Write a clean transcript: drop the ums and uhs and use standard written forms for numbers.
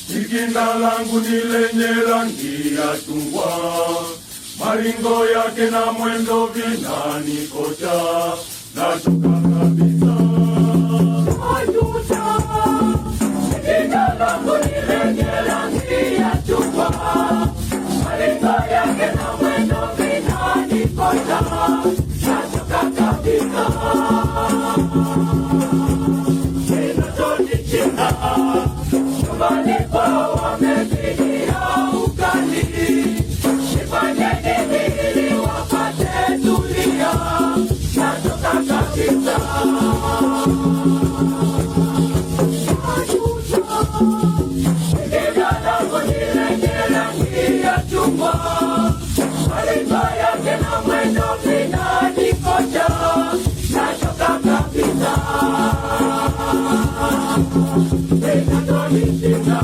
Jikinda langu ni lenye rangi ya chungwa, maringo yake na mwendo vinanikosha, nachoka kabisa. Jikinda langu ni lenye rangi ya chungwa, maringo yake na mwendo vinanikosha, nachoka kabisa. Kinachonichina nyumbani kwao wamepigia ukali, nifanye nini ili wapate tulia, nachoka kabisa. Jikinda langu ni lenye rangi ya chungwa, maringo yake na mwendo vinanikosha, nachoka kabisa. Kinachonichina